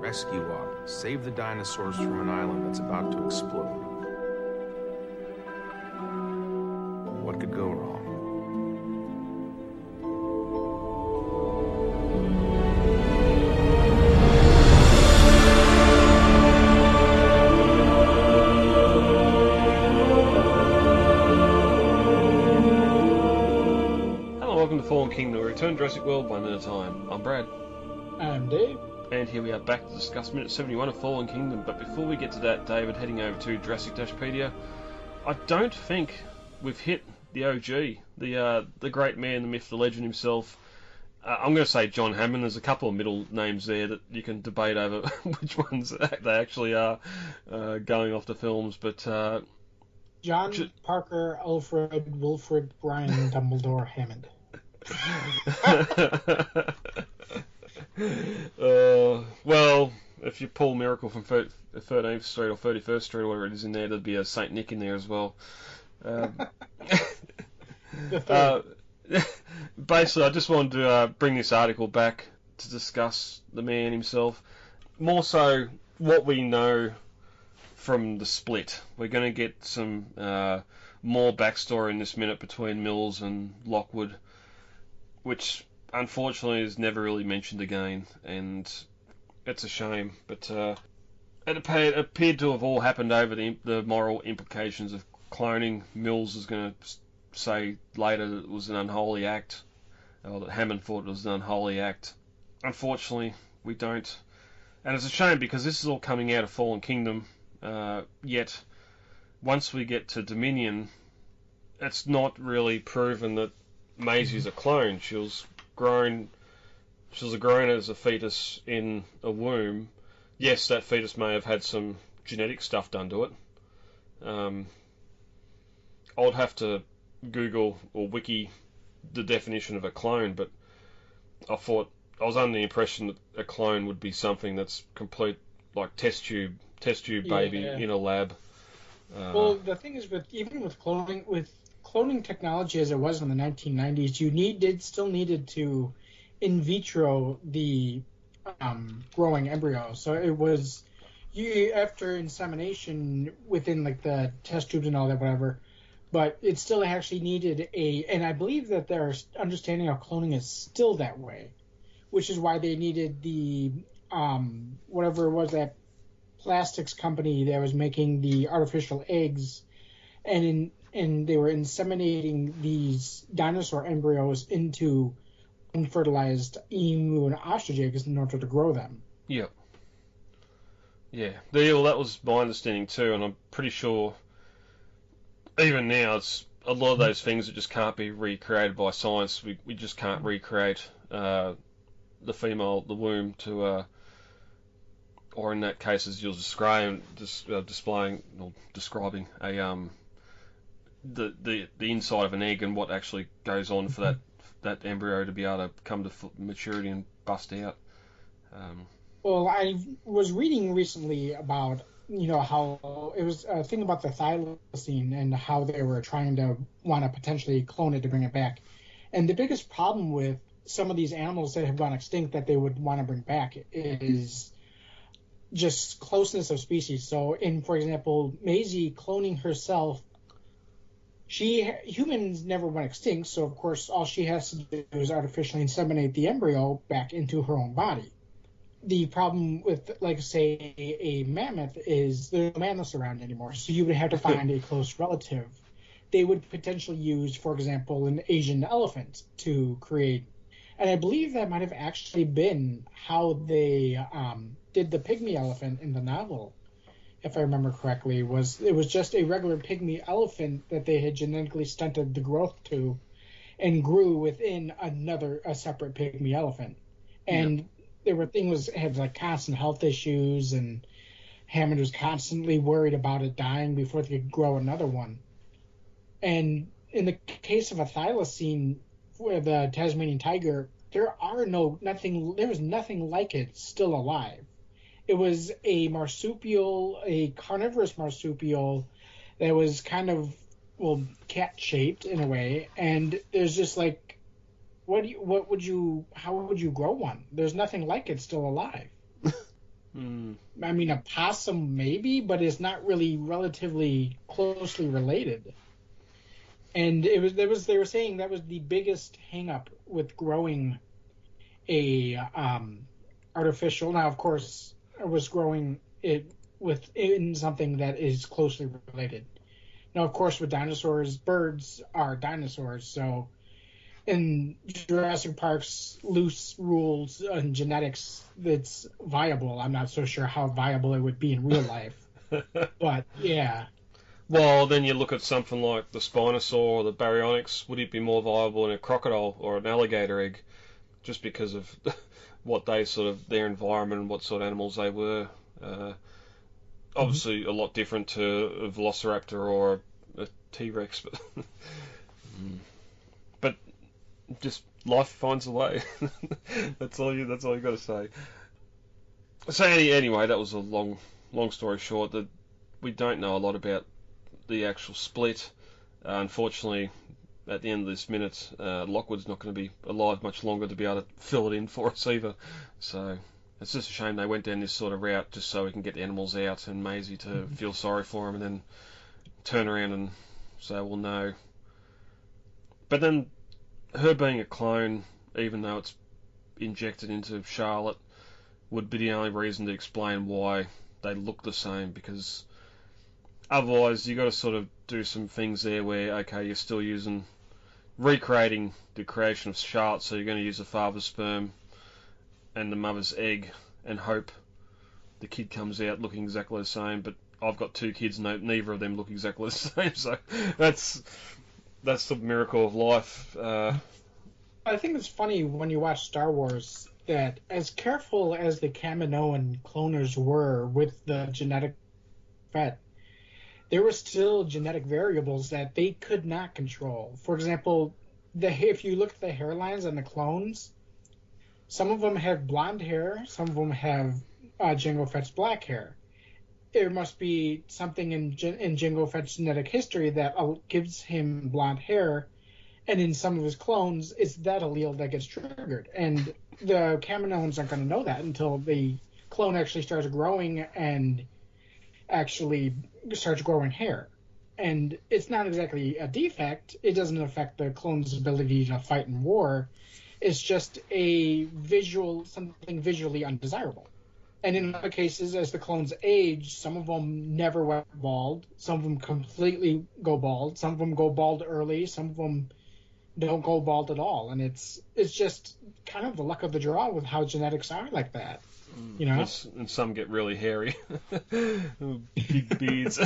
rescue op. Save the dinosaurs from an island that's about to explode. What could go wrong? Welcome to Fallen Kingdom, return Jurassic World 1 at a time. I'm Brad. I'm Dave. And here we are back to discuss minute 71 of Fallen Kingdom. But before we get to that, David, heading over to Jurassic-Pedia, I don't think we've hit the OG, the great man, the myth, the legend himself. I'm going to say John Hammond. There's a couple of middle names there that you can debate over which ones they actually are going off the films. But John, Parker, Alfred, Wilfred, Brian, Dumbledore, Hammond. Well, if you pull Miracle from 13th Street or 31st Street or whatever it is in there, there'd be a Saint Nick in there as well. Basically, I just wanted to bring this article back to discuss the man himself. More so, what we know from the split. We're going to get some more backstory in this minute between Mills and Lockwood, which unfortunately is never really mentioned again, and it's a shame. But it appeared to have all happened over the moral implications of cloning. Mills is going to say later that it was an unholy act, or that Hammond thought it was an unholy act. Unfortunately, we don't. And it's a shame because this is all coming out of Fallen Kingdom, yet once we get to Dominion, it's not really proven that Maisie's a clone. She was grown as a fetus in a womb. Yes, that fetus may have had some genetic stuff done to it. I'd have to Google or wiki the definition of a clone, but I was under the impression that a clone would be something that's complete, like test tube baby in a lab. Well, the thing is, even with cloning technology as it was in the 1990s, you still needed to in vitro the growing embryo. So it was after insemination within like the test tubes and all that, whatever. But it still actually needed and I believe that their understanding of cloning is still that way, which is why they needed the whatever it was, that plastics company that was making the artificial eggs, and they were inseminating these dinosaur embryos into unfertilized emu and ostrich eggs in order to grow them. Yep. Yeah. Well, that was my understanding too, and I'm pretty sure even now it's a lot of those things that just can't be recreated by science. We just can't recreate the womb to or in that case, as you're describing describing the inside of an egg and what actually goes on for that embryo to be able to come to maturity and bust out. Well, I was reading recently about how it was a thing about the thylacine and how they were trying to want to potentially clone it to bring it back. And the biggest problem with some of these animals that have gone extinct that they would want to bring back is just closeness of species. So, for example, Maisie cloning herself, humans never went extinct, so of course all she has to do is artificially inseminate the embryo back into her own body. The problem with, like, say, a mammoth is there's no mammoths around anymore, so you would have to find a close relative. They would potentially use, for example, an Asian elephant to create, and I believe that might have actually been how they did the pygmy elephant in the novel, if I remember correctly. It was just a regular pygmy elephant that they had genetically stunted the growth to and grew within a separate pygmy elephant. And there were had like constant health issues, and Hammond was constantly worried about it dying before they could grow another one. And in the case of a thylacine, where the Tasmanian tiger, there was nothing like it still alive. It was a marsupial, a carnivorous marsupial that was kind of, cat-shaped in a way, and there's just like, how would you grow one? There's nothing like it still alive. I mean, a possum maybe, but it's not really relatively closely related. And they were saying that was the biggest hang up with growing a artificial. Now, of course, it was growing it within something that is closely related. Now, of course, with dinosaurs, birds are dinosaurs, so in Jurassic Park's loose rules and genetics, it's viable. I'm not so sure how viable it would be in real life, but yeah. Well, then you look at something like the Spinosaur or the Baryonyx. Would it be more viable in a crocodile or an alligator egg, just because of what they their environment and what sort of animals they were? Obviously, a lot different to a Velociraptor or a T-Rex, but just life finds a way. That's all you got to say. So anyway, that was a long story short. That we don't know a lot about the actual split. Unfortunately, at the end of this minute, Lockwood's not going to be alive much longer to be able to fill it in for us either. So it's just a shame they went down this sort of route just so we can get the animals out and Maisie to feel sorry for him and then turn around and say, well, no. But then her being a clone, even though it's injected into Charlotte, would be the only reason to explain why they look the same, because otherwise you got to sort of do some things there where, okay, you're still recreating the creation of Charlotte, so you're going to use the father's sperm and the mother's egg and hope the kid comes out looking exactly the same, but I've got two kids, neither of them look exactly the same, so that's the miracle of life. I think it's funny when you watch Star Wars that as careful as the Kaminoan cloners were with the genetic vet, there were still genetic variables that they could not control. For example, if you look at the hairlines on the clones, some of them have blonde hair, some of them have Jango Fett's black hair. There must be something in Jango Fett's genetic history that gives him blonde hair, and in some of his clones, it's that allele that gets triggered. And the Kaminoans aren't going to know that until the clone actually starts growing and actually starts growing hair. And it's not exactly a defect. It doesn't affect the clone's ability to fight in war. It's just something visually undesirable. And in other cases, as the clones age, some of them never went bald. Some of them completely go bald. Some of them go bald early. Some of them don't go bald at all. And it's just kind of the luck of the draw with how genetics are like that. You know? And some get really hairy. Big beards.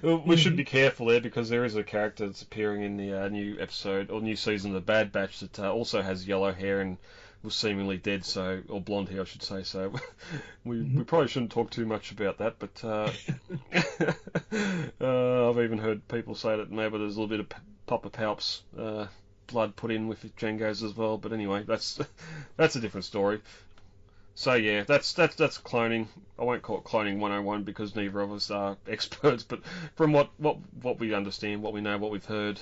We should be careful there, because there is a character that's appearing in the new episode, or new season of The Bad Batch, that also has yellow hair and was seemingly dead, or blonde hair, I should say. So we probably shouldn't talk too much about that. But I've even heard people say that maybe there's a little bit of Papa Palp's blood put in with Django's as well. But anyway, that's a different story. So yeah, that's cloning. I won't call it cloning 101 because neither of us are experts, but from what we understand, what we know, what we've heard,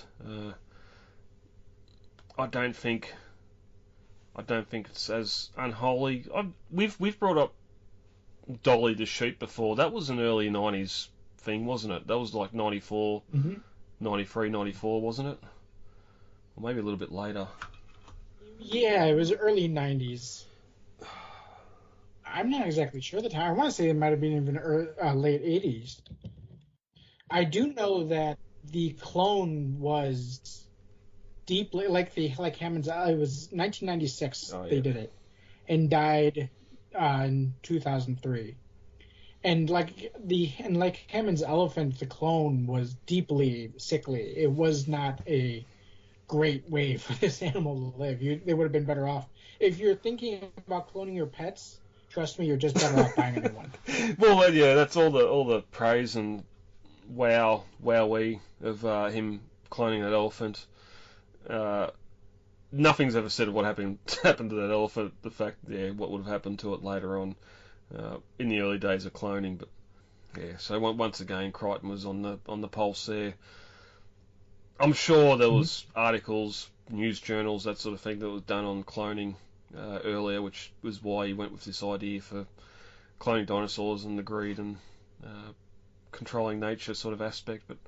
I don't think it's as unholy. We've brought up Dolly the sheep before. That was an early 90s thing, wasn't it? That was like 94, 93, 94, wasn't it? Or maybe a little bit later. Yeah, it was early 90s. I'm not exactly sure the time. I want to say it might have been even late 80s. I do know that the clone was deeply like Hammond's. It was 1996 they did it, and died in 2003. And like Hammond's elephant, the clone was deeply sickly. It was not a great way for this animal to live. They would have been better off if you're thinking about cloning your pets. Trust me, you're just better off buying a new one. Well, yeah, that's all the praise and wowee of him cloning that elephant. Nothing's ever said of what happened to that elephant. The fact, what would have happened to it later on in the early days of cloning. But yeah, so once again, Crichton was on the pulse there. I'm sure there was articles, news journals, that sort of thing that was done on cloning earlier, which was why he went with this idea for cloning dinosaurs and the greed and controlling nature sort of aspect. But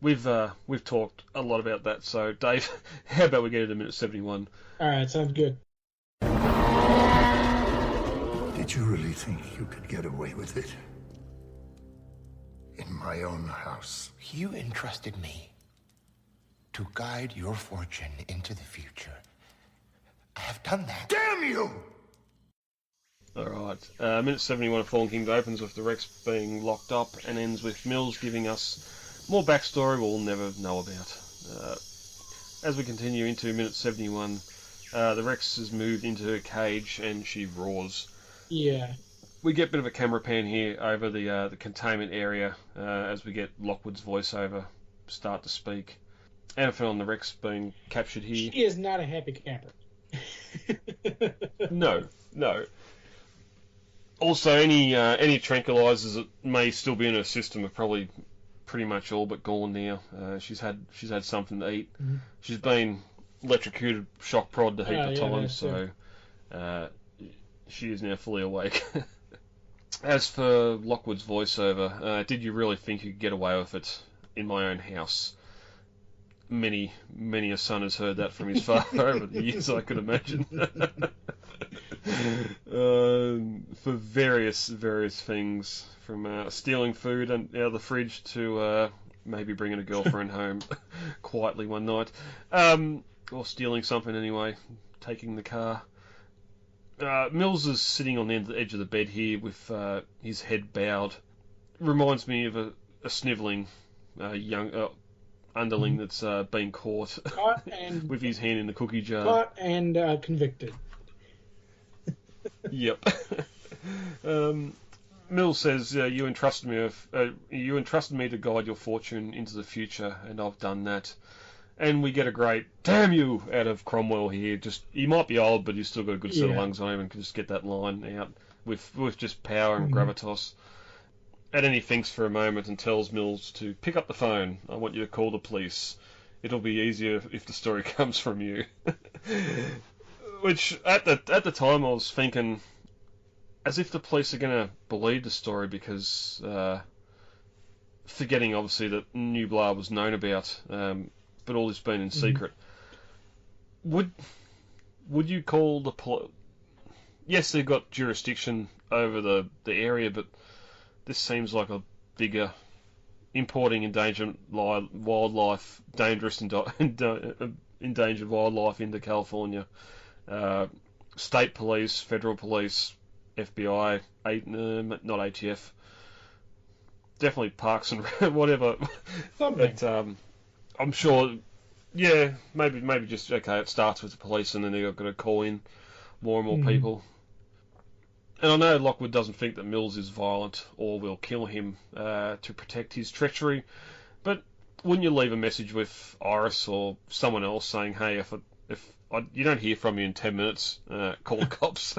we've talked a lot about that. So Dave, how about we get into minute 71? All right, sounds good. Did you really think you could get away with it? In my own house. You entrusted me to guide your fortune into the future. I have done that. Damn you! Alright, minute 71 of Fallen Kings opens with the Rex being locked up and ends with Mills giving us more backstory we'll never know about. As we continue into minute 71, the Rex has moved into her cage and she roars. Yeah. We get a bit of a camera pan here over the containment area as we get Lockwood's voiceover start to speak. Anything on the Rex being captured here? She is not a happy camper. No. Also, any tranquilizers that may still be in her system are probably pretty much all but gone now. She's had something to eat. Mm-hmm. She's been electrocuted, shock prod a heap of times, so she is now fully awake. As for Lockwood's voiceover, did you really think you could get away with it in my own house? Many a son has heard that from his father over the years, I could imagine. For various things, from stealing food out of the fridge to maybe bringing a girlfriend home quietly one night, or stealing something anyway, taking the car. Mills is sitting on the edge of the bed here with his head bowed. Reminds me of a snivelling young underling that's been caught and with his hand in the cookie jar. Caught and convicted. Yep. Mills says, you entrusted me to guide your fortune into the future, and I've done that. And we get a great "damn you" out of Cromwell here. He might be old, but he's still got a good set of lungs on him, and can just get that line out with just power and gravitas. And then he thinks for a moment and tells Mills to pick up the phone. I want you to call the police. It'll be easier if the story comes from you. Which at the time I was thinking, as if the police are going to believe the story, because forgetting obviously that Nublar was known about, but all this been in secret. Would you call the police? Yes, they've got jurisdiction over the area, but this seems like a bigger importing endangered wildlife, dangerous endangered wildlife into California. State police, federal police, FBI, not ATF, definitely parks and whatever. But I'm sure, maybe just it starts with the police and then they're going to call in more and more people. And I know Lockwood doesn't think that Mills is violent or will kill him to protect his treachery, but wouldn't you leave a message with Iris or someone else saying, hey, if you don't hear from me in 10 minutes, call the cops?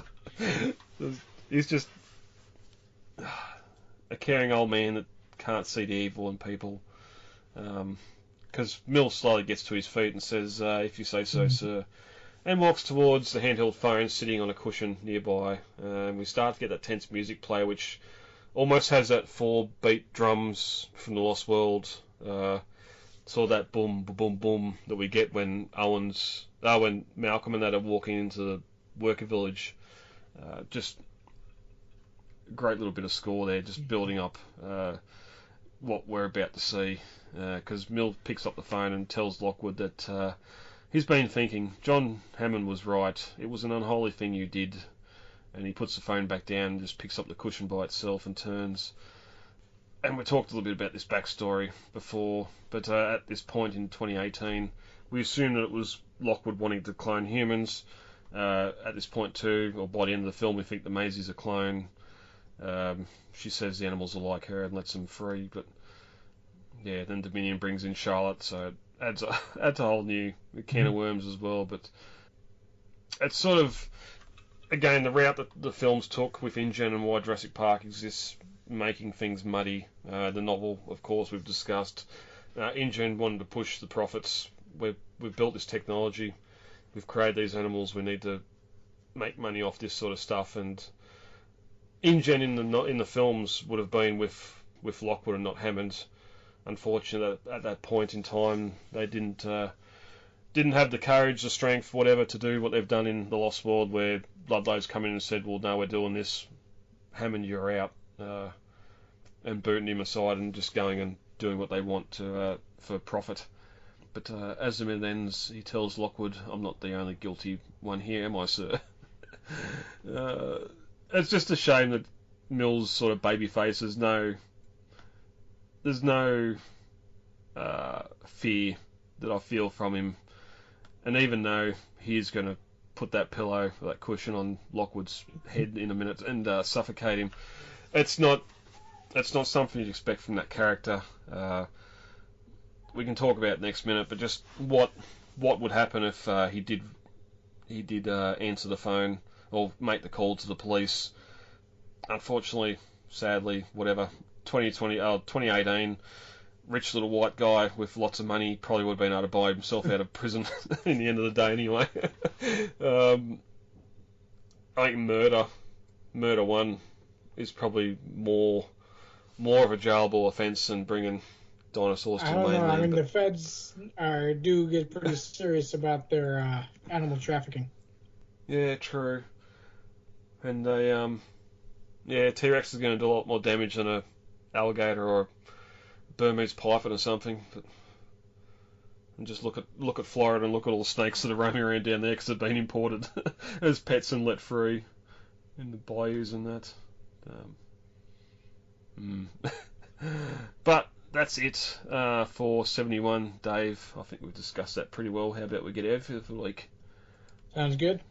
He's just a caring old man that can't see the evil in people. Because Mills slowly gets to his feet and says, if you say so, sir, and walks towards the handheld phone sitting on a cushion nearby. We start to get that tense music play, which almost has that 4-beat drums from The Lost World. Sort of that boom, boom, boom that we get when when Malcolm and that are walking into the worker village. Just a great little bit of score there, just building up what we're about to see. Because Mill picks up the phone and tells Lockwood that he's been thinking, John Hammond was right. It was an unholy thing you did. And he puts the phone back down and just picks up the cushion by itself and turns. And we talked a little bit about this backstory before, but at this point in 2018, we assumed that it was Lockwood wanting to clone humans. At this point too, or by the end of the film, we think that Maisie's a clone. She says the animals are like her and lets them free, but yeah, then Dominion brings in Charlotte, so it adds a whole new can of worms as well. But it's sort of, again, the route that the films took with InGen and why Jurassic Park exists, making things muddy. The novel, of course, we've discussed. InGen wanted to push the profits. We've built this technology. We've created these animals. We need to make money off this sort of stuff. And InGen in the films would have been with Lockwood and not Hammond. Unfortunately, at that point in time, they didn't have the courage, the strength, whatever, to do what they've done in The Lost World, where Ludlow's come in and said, well, no, we're doing this. Hammond, you're out. And booting him aside and just going and doing what they want to for profit. But as the minute ends, he tells Lockwood, I'm not the only guilty one here, am I, sir? It's just a shame that Mills' sort of baby face, there's no fear that I feel from him. And even though he's going to put that pillow, that cushion on Lockwood's head in a minute and suffocate him, it's not something you'd expect from that character. We can talk about it next minute, but just what would happen if he did answer the phone or make the call to the police. Unfortunately, sadly, whatever, 2018, rich little white guy with lots of money probably would have been able to buy himself out of prison in the end of the day anyway. I think murder one is probably more of a jailable offence than bringing dinosaurs to the mainland. I mean, the feds do get pretty serious about their animal trafficking. Yeah, true. And they, T-Rex is going to do a lot more damage than a alligator or a Burmese python or something. But, and just look at Florida and look at all the snakes that are roaming around down there because they've been imported as pets and let free in the bayous and that. But that's it for 71, Dave. I think we've discussed that pretty well. How about we get out for the week? Sounds good.